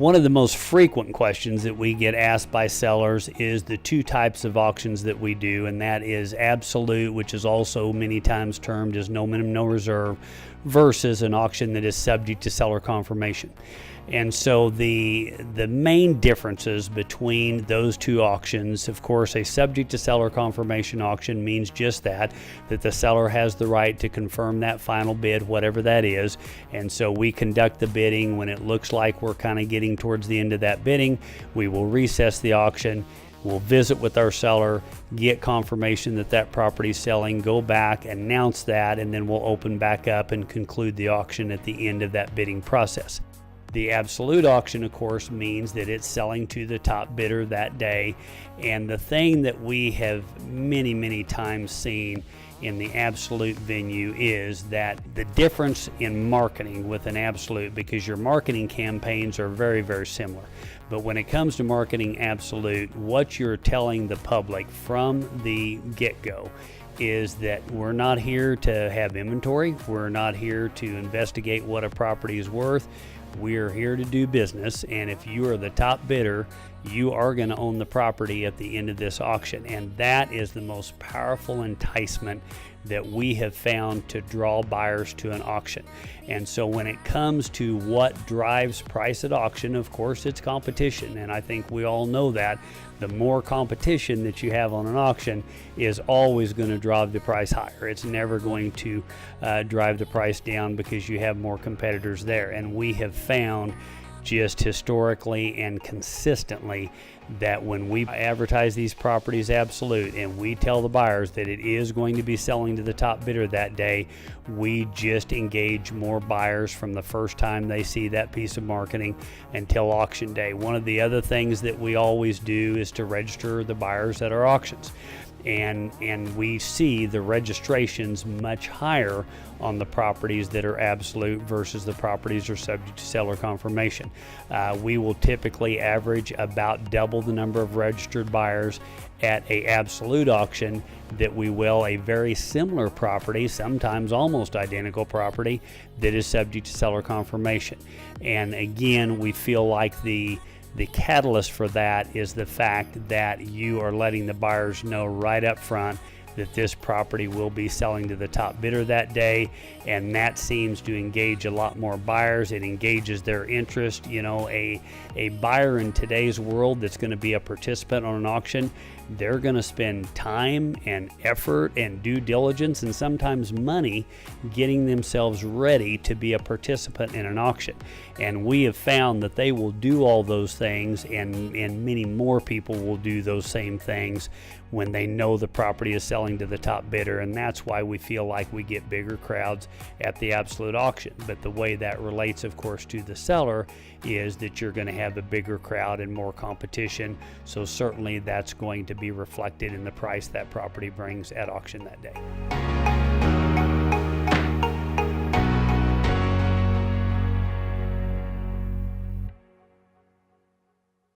One of the most frequent questions that we get asked by sellers is the two types of auctions that we do, and that is absolute, which is also many times termed as no minimum, no reserve, versus an auction that is subject to seller confirmation. And so the main differences between those two auctions, of course, a subject to seller confirmation auction means just that the seller has the right to confirm that final bid, whatever that is. And so we conduct the bidding. When it looks like we're kind of getting towards the end of that bidding, we will recess the auction. We'll visit with our seller, get confirmation that that property is selling, go back, announce that, and then we'll open back up and conclude the auction at the end of that bidding process. The absolute auction, of course, means that it's selling to the top bidder that day. And the thing that we have many times seen in the absolute venue is that the difference in marketing with an absolute, because your marketing campaigns are very similar. But when it comes to marketing absolute, what you're telling the public from the get-go is that we're not here to have inventory. We're not here to investigate what a property is worth. We're here to do business, and if you are the top bidder, you are going to own the property at the end of this auction. And that is the most powerful enticement that we have found to draw buyers to an auction. And so when it comes to what drives price at auction, of course, it's competition. And I think we all know that the more competition that you have on an auction is always going to drive the price higher. It's never going to drive the price down because you have more competitors there. And we have found just historically and consistently that when we advertise these properties absolute and we tell the buyers that it is going to be selling to the top bidder that day, we just engage more buyers from the first time they see that piece of marketing until auction day. One of the other things that we always do is to register the buyers at our auctions. And we see the registrations much higher on the properties that are absolute versus the properties that are subject to seller confirmation. We will typically average about double the number of registered buyers at a absolute auction that we will a very similar property, sometimes almost identical property, that is subject to seller confirmation. And again, we feel like the catalyst for that is the fact that you are letting the buyers know right up front that this property will be selling to the top bidder that day, and that seems to engage a lot more buyers. It engages their interest. You know, a buyer in today's world that's going to be a participant on an auction, they're going to spend time and effort and due diligence and sometimes money getting themselves ready to be a participant in an auction. And we have found that they will do all those things, and many more people will do those same things when they know the property is selling to the top bidder. And that's why we feel like we get bigger crowds at the absolute auction. But the way that relates, of course, to the seller is that you're going to have a bigger crowd and more competition. So certainly that's going to be reflected in the price that property brings at auction that day.